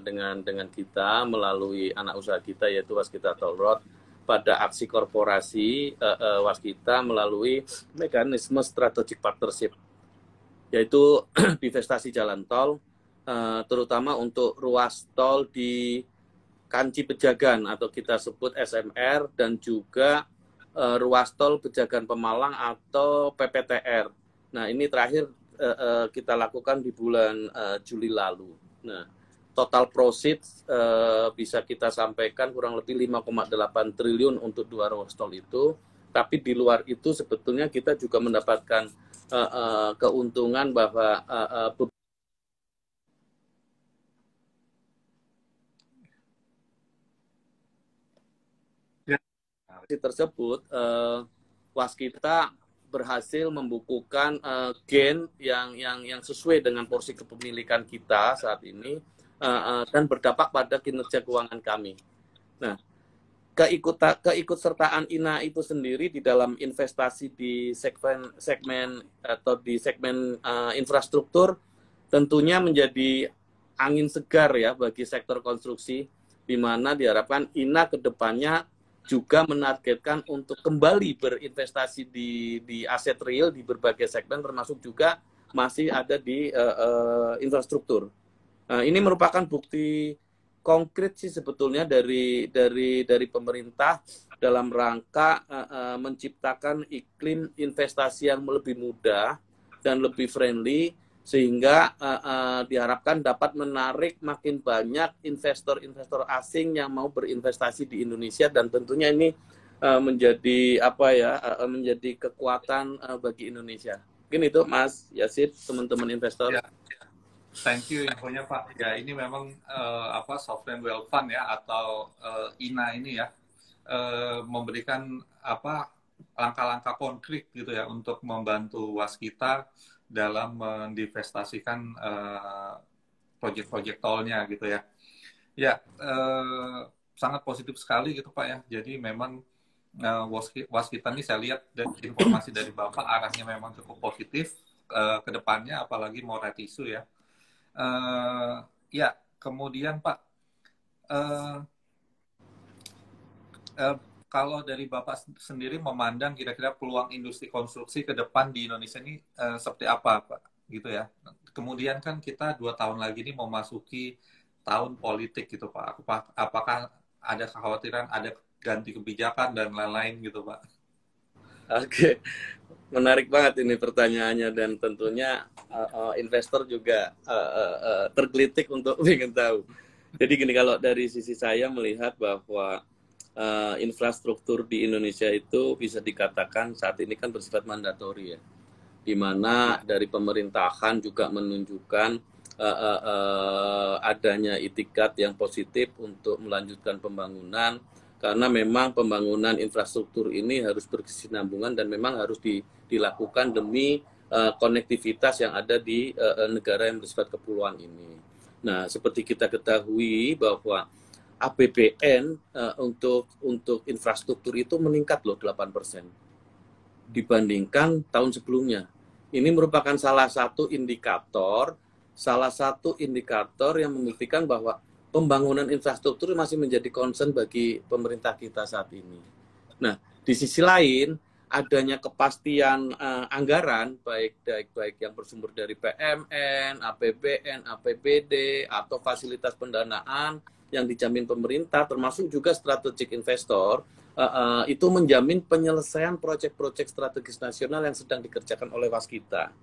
dengan kita melalui anak usaha kita yaitu Waskita Toll Road pada aksi korporasi Waskita melalui mekanisme strategic partnership, yaitu divestasi jalan tol, terutama untuk ruas tol di Kanci Pejagan atau kita sebut SMR, dan juga ruas tol Pejagan Pemalang atau PPTR. Nah, ini terakhir kita lakukan di bulan Juli lalu. Nah, total proceeds bisa kita sampaikan kurang lebih 5,8 triliun untuk 2 ruas tol itu. Tapi di luar itu sebetulnya kita juga mendapatkan keuntungan bahwa tersebut Waskita berhasil membukukan gain yang sesuai dengan porsi kepemilikan kita saat ini dan berdampak pada kinerja keuangan kami. Nah, keikutsertaan INA itu sendiri di dalam investasi di segmen infrastruktur tentunya menjadi angin segar ya bagi sektor konstruksi, di mana diharapkan INA ke depannya juga menargetkan untuk kembali berinvestasi di aset real di berbagai segmen, termasuk juga masih ada di infrastruktur. Ini merupakan bukti konkret sih sebetulnya dari pemerintah dalam rangka menciptakan iklim investasi yang lebih mudah dan lebih friendly, sehingga diharapkan dapat menarik makin banyak investor-investor asing yang mau berinvestasi di Indonesia, dan tentunya ini menjadi menjadi kekuatan bagi Indonesia. Mungkin itu Mas Yasid, teman-teman investor. Ya. Thank you infonya Pak. Ya ini memang Sovereign Wealth Fund ya atau INA ini ya memberikan langkah-langkah konkret gitu ya untuk membantu waskita dalam mendivestasikan proyek-proyek tolnya gitu ya. Ya sangat positif sekali gitu Pak ya. Jadi memang waskita ini saya lihat dari informasi dari Bapak arahnya memang cukup positif ke depannya, apalagi mau right issue ya. Ya, kemudian Pak, kalau dari Bapak sendiri memandang kira-kira peluang industri konstruksi ke depan di Indonesia ini seperti apa, Pak? Gitu ya. Kemudian kan kita 2 tahun lagi ini memasuki tahun politik gitu, Pak. Apakah ada kekhawatiran, ada ganti kebijakan dan lain-lain gitu, Pak? Oke, menarik banget ini pertanyaannya, dan tentunya investor juga tergelitik untuk ingin tahu. Jadi gini, kalau dari sisi saya melihat bahwa infrastruktur di Indonesia itu bisa dikatakan saat ini kan bersifat mandatori ya, di mana dari pemerintahan juga menunjukkan adanya itikat yang positif untuk melanjutkan pembangunan, karena memang pembangunan infrastruktur ini harus berkesinambungan dan memang harus dilakukan demi konektivitas yang ada di negara yang bersifat kepulauan ini. Nah, seperti kita ketahui bahwa APBN untuk infrastruktur itu meningkat loh 8% dibandingkan tahun sebelumnya. Ini merupakan salah satu indikator yang membuktikan bahwa pembangunan infrastruktur masih menjadi concern bagi pemerintah kita saat ini. Nah, di sisi lain, adanya kepastian anggaran, baik yang bersumber dari PMN, APBN, APBD, atau fasilitas pendanaan yang dijamin pemerintah, termasuk juga strategic investor, itu menjamin penyelesaian proyek-proyek strategis nasional yang sedang dikerjakan oleh waskita.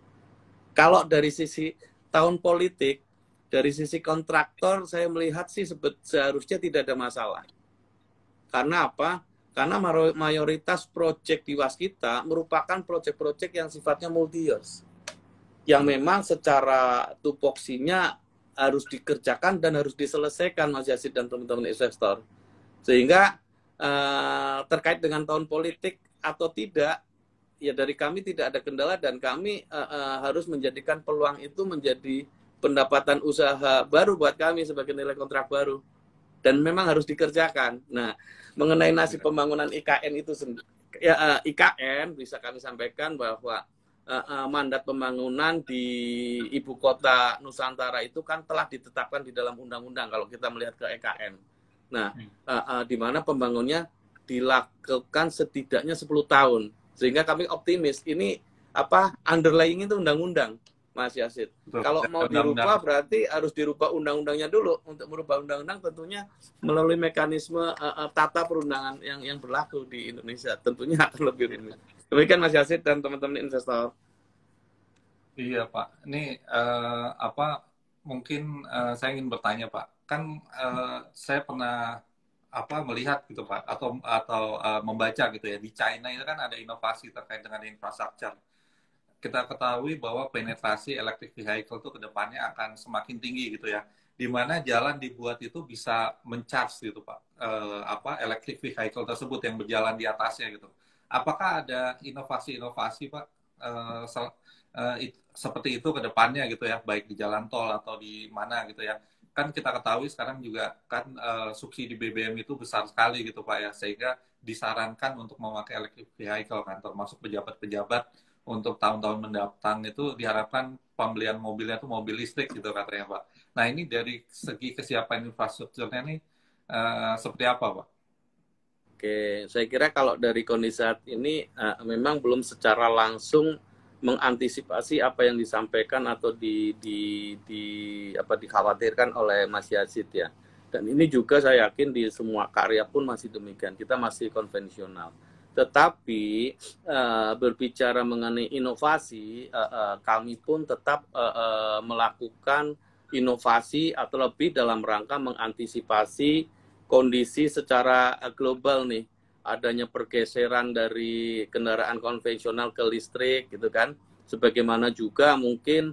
Kalau dari sisi tahun politik, dari sisi kontraktor, saya melihat sih seharusnya tidak ada masalah. Karena apa? Karena mayoritas proyek di waskita merupakan proyek-proyek yang sifatnya multi-years. Yang memang secara tupoksinya harus dikerjakan dan harus diselesaikan, Mas Yasid dan teman-teman investor. Sehingga terkait dengan tahun politik atau tidak, ya dari kami tidak ada kendala, dan kami harus menjadikan peluang itu menjadi pendapatan usaha baru buat kami sebagai nilai kontrak baru, dan memang harus dikerjakan. Nah, mengenai nasib pembangunan IKN itu IKN bisa kami sampaikan bahwa mandat pembangunan di ibu kota Nusantara itu kan telah ditetapkan di dalam undang-undang kalau kita melihat ke EKN. Nah, di mana pembangunnya dilakukan setidaknya 10 tahun. Sehingga kami optimis ini underlying itu undang-undang, Mas Yasid. Betul. Kalau mau dirubah berarti harus dirubah undang-undangnya dulu. Untuk merubah undang-undang tentunya melalui mekanisme tata perundangan yang berlaku di Indonesia. Tentunya akan lebih rumit. Demikian Mas Yasid dan teman-teman investor. Iya Pak. Ini mungkin saya ingin bertanya Pak. Kan saya pernah melihat gitu Pak, atau membaca gitu ya, di China itu kan ada inovasi terkait dengan infrastruktur. Kita ketahui bahwa penetrasi electric vehicle itu kedepannya akan semakin tinggi gitu ya, di mana jalan dibuat itu bisa men-charge gitu Pak, electric vehicle tersebut yang berjalan di atasnya gitu. Apakah ada inovasi-inovasi Pak seperti itu ke depannya gitu ya, baik di jalan tol atau di mana gitu ya? Kan kita ketahui sekarang juga kan subsidi BBM itu besar sekali gitu Pak ya, sehingga disarankan untuk memakai electric vehicle kan, termasuk pejabat-pejabat untuk tahun-tahun mendatang itu diharapkan pembelian mobilnya itu mobil listrik gitu katanya Pak. Nah ini dari segi kesiapan infrastrukturnya nih seperti apa Pak? Oke, saya kira kalau dari kondisi saat ini memang belum secara langsung mengantisipasi apa yang disampaikan atau dikhawatirkan oleh Mas Yazid ya. Dan ini juga saya yakin di semua karya pun masih demikian. Kita masih konvensional. Tetapi berbicara mengenai inovasi, kami pun tetap melakukan inovasi atau lebih dalam rangka mengantisipasi kondisi secara global nih, adanya pergeseran dari kendaraan konvensional ke listrik gitu kan, sebagaimana juga mungkin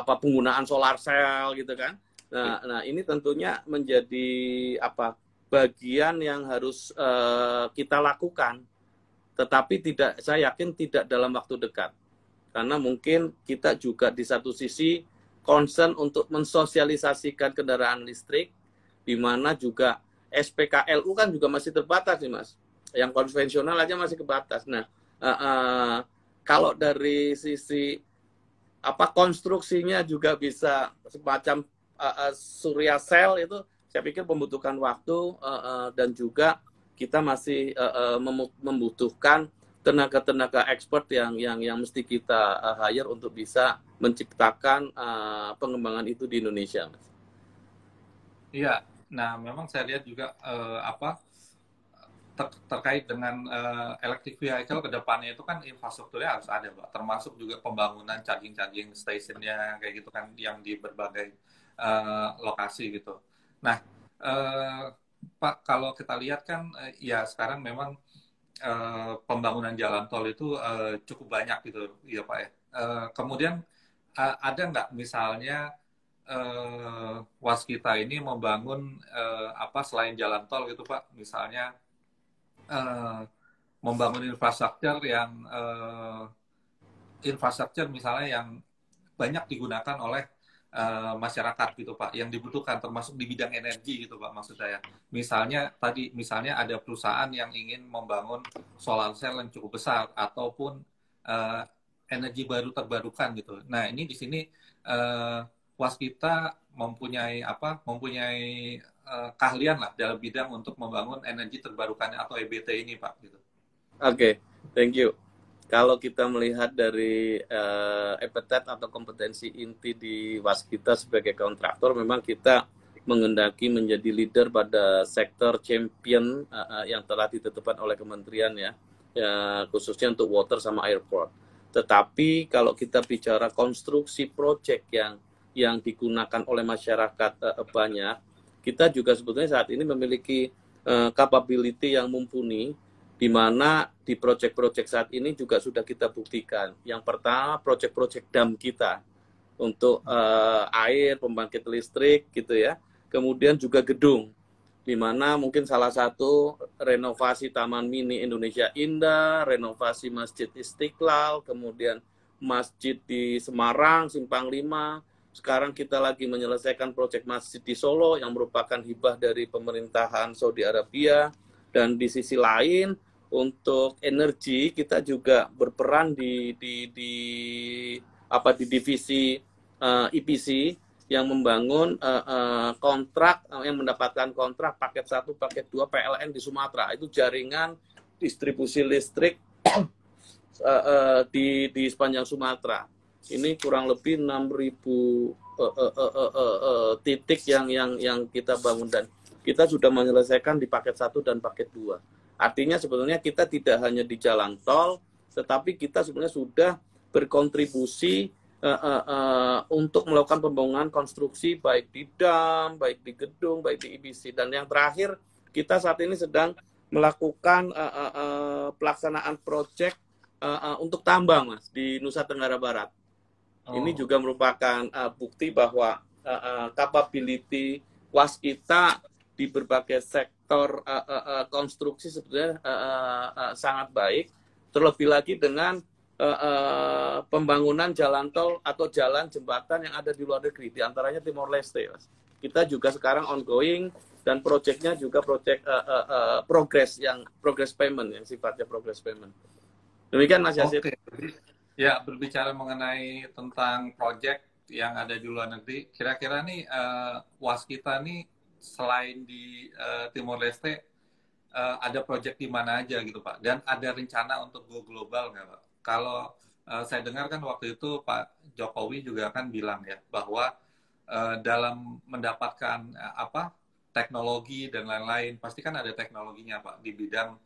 penggunaan solar cell gitu kan. Nah ini tentunya menjadi bagian yang harus kita lakukan, tetapi saya yakin tidak dalam waktu dekat, karena mungkin kita juga di satu sisi concern untuk mensosialisasikan kendaraan listrik, di mana juga SPKLU kan juga masih terbatas nih Mas. Yang konvensional aja masih kebatas. Nah, kalau dari sisi konstruksinya juga bisa semacam surya cell itu, saya pikir membutuhkan waktu dan juga kita masih membutuhkan tenaga-tenaga expert yang mesti kita hire untuk bisa menciptakan pengembangan itu di Indonesia, Mas. Iya, nah memang saya lihat juga terkait dengan electric vehicle ke depannya itu kan infrastrukturnya harus ada, Pak. Termasuk juga pembangunan charging stationnya kayak gitu kan yang di berbagai lokasi gitu. Nah, Pak, kalau kita lihat kan ya sekarang memang pembangunan jalan tol itu cukup banyak gitu, ya Pak ya. Kemudian ada nggak misalnya Waskita ini membangun selain jalan tol gitu Pak, misalnya membangun infrastruktur misalnya yang banyak digunakan oleh masyarakat gitu Pak, yang dibutuhkan termasuk di bidang energi gitu Pak, maksud saya. Misalnya ada perusahaan yang ingin membangun solar cell yang cukup besar ataupun energi baru terbarukan gitu. Nah ini di sini Waskita mempunyai keahlian lah dalam bidang untuk membangun energi terbarukan atau EBT ini Pak gitu. Oke, thank you. Kalau kita melihat dari appetite atau kompetensi inti di Waskita sebagai kontraktor, memang kita mengendaki menjadi leader pada sektor champion yang telah ditetapkan oleh kementerian ya, khususnya untuk water sama airport. Tetapi kalau kita bicara konstruksi proyek yang digunakan oleh masyarakat banyak, kita juga sebetulnya saat ini memiliki capability yang mumpuni, di mana di proyek-proyek saat ini juga sudah kita buktikan. Yang pertama, proyek-proyek dam kita untuk air, pembangkit listrik gitu ya. Kemudian juga gedung, di mana mungkin salah satu renovasi Taman Mini Indonesia Indah, renovasi Masjid Istiqlal, kemudian masjid di Semarang, Simpang 5. Sekarang kita lagi menyelesaikan proyek masjid di Solo yang merupakan hibah dari pemerintahan Saudi Arabia. Dan di sisi lain, untuk energi kita juga berperan di divisi EPC yang membangun kontrak, yang mendapatkan kontrak paket 1, paket 2 PLN di Sumatera. Itu jaringan distribusi listrik di sepanjang Sumatera. Ini kurang lebih 6.000 titik yang kita bangun, dan kita sudah menyelesaikan di paket 1 dan paket 2. Artinya sebetulnya kita tidak hanya di jalan tol, tetapi kita sebenarnya sudah berkontribusi untuk melakukan pembangunan konstruksi baik di dam, baik di gedung, baik di IBC. Dan yang terakhir, kita saat ini sedang melakukan pelaksanaan proyek untuk tambang, Mas, di Nusa Tenggara Barat. Ini juga merupakan bukti bahwa capability Waskita di berbagai sektor konstruksi sebetulnya sangat baik. Terlebih lagi dengan pembangunan jalan tol atau jalan jembatan yang ada di luar negeri, di antaranya Timor Leste. Kita juga sekarang ongoing, dan proyeknya juga proyek progress payment, yang sifatnya progress payment. Demikian Mas Yasid. Oke, ya berbicara mengenai tentang proyek yang ada di luar negeri, kira-kira nih Waskita nih selain di Timor Leste ada proyek di mana aja gitu Pak? Dan ada rencana untuk go global nggak Pak? Kalau saya dengar kan waktu itu Pak Jokowi juga kan bilang ya bahwa dalam mendapatkan apa teknologi dan lain-lain pasti kan ada teknologinya Pak di bidang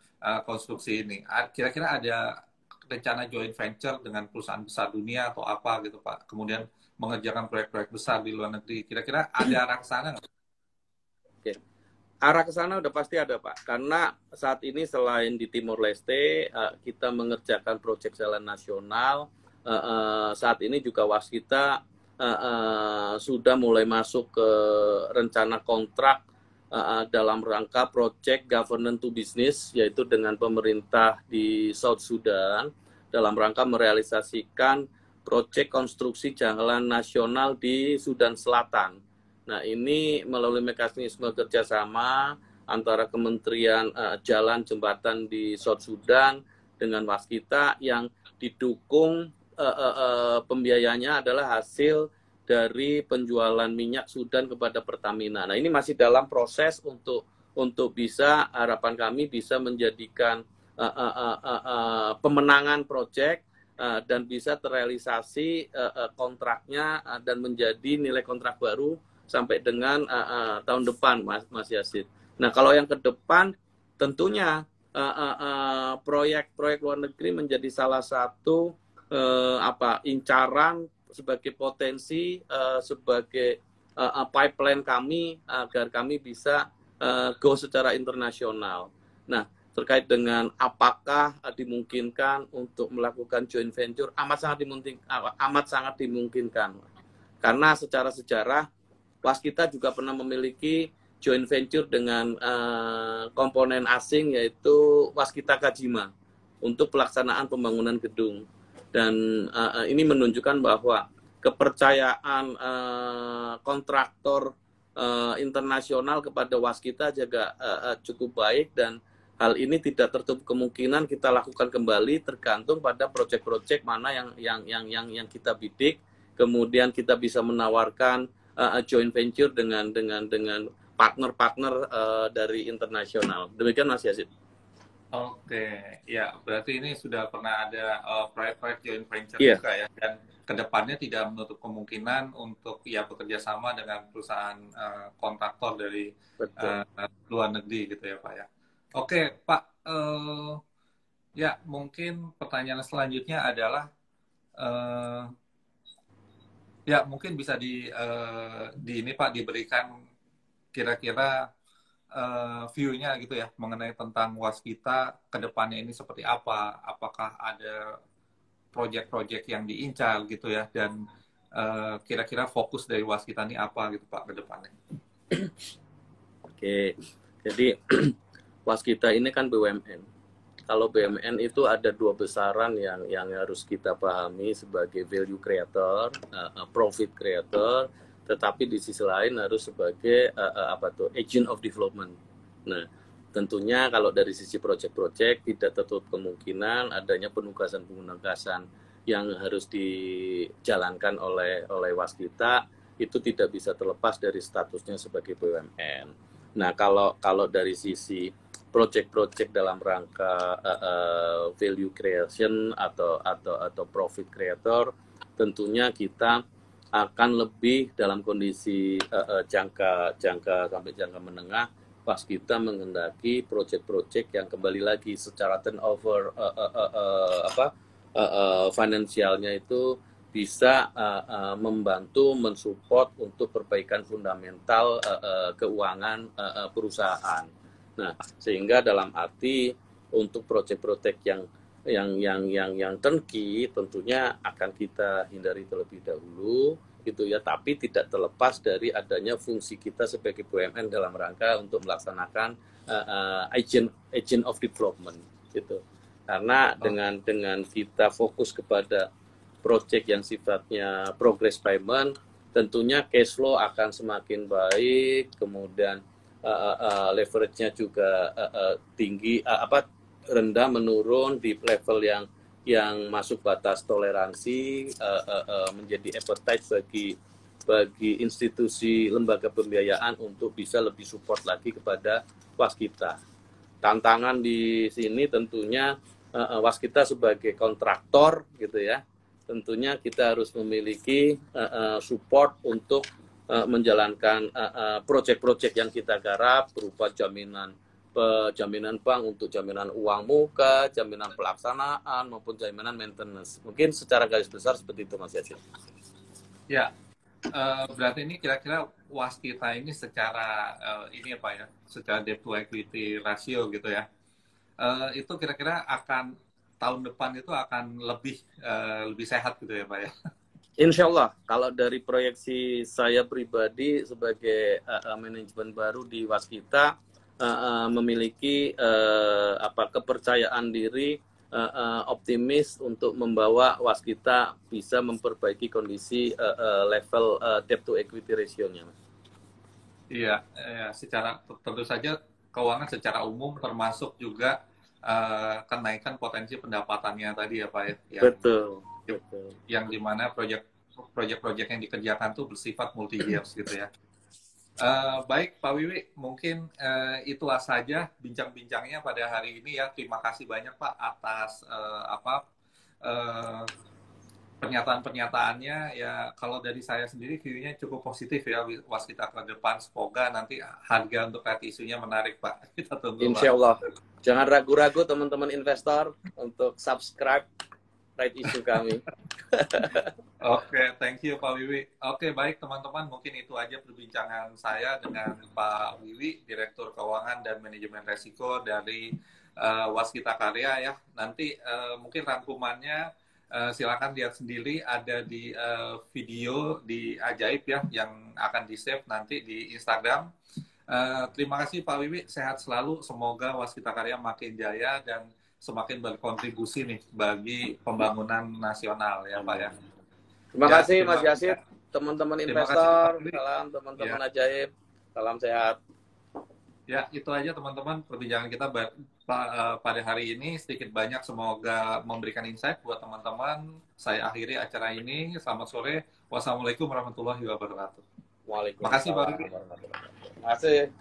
konstruksi ini. Kira-kira ada rencana joint venture dengan perusahaan besar dunia atau apa gitu Pak? Kemudian mengerjakan proyek-proyek besar di luar negeri. Kira-kira ada arah ke sana nggak? Oke. Arah ke sana udah pasti ada Pak, karena saat ini selain di Timor Leste kita mengerjakan proyek jalan nasional. Saat ini juga Waskita sudah mulai masuk ke rencana kontrak dalam rangka proyek governance to business, yaitu dengan pemerintah di South Sudan dalam rangka merealisasikan proyek konstruksi jalan nasional di Sudan Selatan. Nah, ini melalui mekanisme kerjasama antara Kementerian Jalan Jembatan di South Sudan dengan Waskita yang didukung pembiayanya adalah hasil dari penjualan minyak Sudan kepada Pertamina. Nah, ini masih dalam proses untuk bisa, harapan kami bisa menjadikan pemenangan proyek dan bisa terrealisasi kontraknya dan menjadi nilai kontrak baru sampai dengan tahun depan, Mas Yasid. Nah, kalau yang ke depan tentunya proyek-proyek luar negeri menjadi salah satu incaran sebagai potensi, sebagai pipeline kami agar kami bisa go secara internasional. Nah, terkait dengan apakah dimungkinkan untuk melakukan joint venture, amat sangat dimungkinkan. Karena secara sejarah Waskita juga pernah memiliki joint venture dengan komponen asing, yaitu Waskita Kajima untuk pelaksanaan pembangunan gedung. Dan ini menunjukkan bahwa kepercayaan kontraktor internasional kepada Waskita juga cukup baik, dan hal ini tidak tertutup kemungkinan kita lakukan kembali tergantung pada proyek-proyek mana yang kita bidik, kemudian kita bisa menawarkan joint venture dengan partner-partner dari internasional. Demikian Mas Yasid. Oke, ya berarti ini sudah pernah ada proyek-proyek joint venture juga ya, dan kedepannya tidak menutup kemungkinan untuk ya bekerja sama dengan perusahaan kontraktor dari luar negeri gitu ya Pak ya. Oke Pak, ya mungkin pertanyaan selanjutnya adalah ya mungkin bisa di ini Pak diberikan kira-kira view-nya gitu ya mengenai tentang Waskita ke depannya ini seperti apa, apakah ada proyek-proyek yang diincar gitu ya, dan kira-kira fokus dari Waskita ini apa gitu Pak ke depannya. Oke, jadi Waskita ini kan BUMN. Kalau BUMN itu ada dua besaran yang harus kita pahami sebagai value creator, profit creator, tetapi di sisi lain harus sebagai agent of development. Nah, tentunya kalau dari sisi proyek-proyek tidak tertutup kemungkinan adanya penugasan yang harus dijalankan oleh Waskita, itu tidak bisa terlepas dari statusnya sebagai BUMN. Nah, kalau dari sisi proyek-proyek dalam rangka value creation atau profit creator, tentunya kita akan lebih dalam kondisi jangka sampai jangka menengah. Waskita menghendaki proyek-proyek yang kembali lagi secara turnover finansialnya itu bisa membantu mensupport untuk perbaikan fundamental keuangan perusahaan. Nah, sehingga dalam arti untuk proyek-proyek yang turnkey tentunya akan kita hindari terlebih dahulu gitu ya, tapi tidak terlepas dari adanya fungsi kita sebagai BUMN dalam rangka untuk melaksanakan agent of development gitu. Karena dengan kita fokus kepada proyek yang sifatnya progress payment, tentunya cash flow akan semakin baik, kemudian leverage-nya juga tinggi, rendah menurun di level yang yang masuk batas toleransi, menjadi appetite bagi institusi lembaga pembiayaan untuk bisa lebih support lagi kepada waskita. Tantangan di sini tentunya waskita sebagai kontraktor gitu ya, tentunya kita harus memiliki support untuk menjalankan proyek-proyek yang kita garap berupa jaminan bank untuk jaminan uang muka, jaminan pelaksanaan maupun jaminan maintenance. Mungkin secara garis besar seperti itu Mas Yasin. Ya, berarti ini kira-kira waskita ini secara ini apa ya, secara debt to equity ratio gitu ya, itu kira-kira akan tahun depan itu akan lebih sehat gitu ya Pak ya? Insya Allah, kalau dari proyeksi saya pribadi sebagai manajemen baru di Waskita, memiliki kepercayaan diri, optimis untuk membawa Waskita bisa memperbaiki kondisi level debt to equity ratio-nya. Iya, secara tentu saja keuangan secara umum termasuk juga kenaikan potensi pendapatannya tadi ya Pak ya. Betul. Yang dimana proyek-proyek yang dikerjakan tuh bersifat multi years gitu ya. Baik Pak Wiwi, mungkin itulah saja bincang-bincangnya pada hari ini ya. Terima kasih banyak Pak atas pernyataan-pernyataannya. Ya kalau dari saya sendiri view-nya cukup positif ya waskita ke depan. Semoga nanti harga untuk right isunya menarik Pak. Kita tunggu Insya Allah. Jangan ragu-ragu teman-teman investor untuk subscribe right issue kami. Oke, thank you Pak Wiwi. Oke, baik teman-teman, mungkin itu aja perbincangan saya dengan Pak Wiwi, Direktur Keuangan dan Manajemen Resiko dari Waskita Karya ya. Nanti mungkin rangkumannya silakan lihat sendiri, ada di video di Ajaib ya, yang akan di-save nanti di Instagram. Terima kasih Pak Wiwi, sehat selalu. Semoga Waskita Karya makin jaya dan semakin berkontribusi nih bagi pembangunan nasional ya Pak ya. Terima kasih Mas Yasin, teman-teman investor, salam teman-teman Ajaib, salam sehat. Ya, itu aja teman-teman perbincangan kita pada hari ini. Sedikit banyak semoga memberikan insight buat teman-teman. Saya akhiri acara ini. Selamat sore. Wassalamualaikum warahmatullahi wabarakatuh. Waalaikumsalam. Makasih Pak. Terima kasih.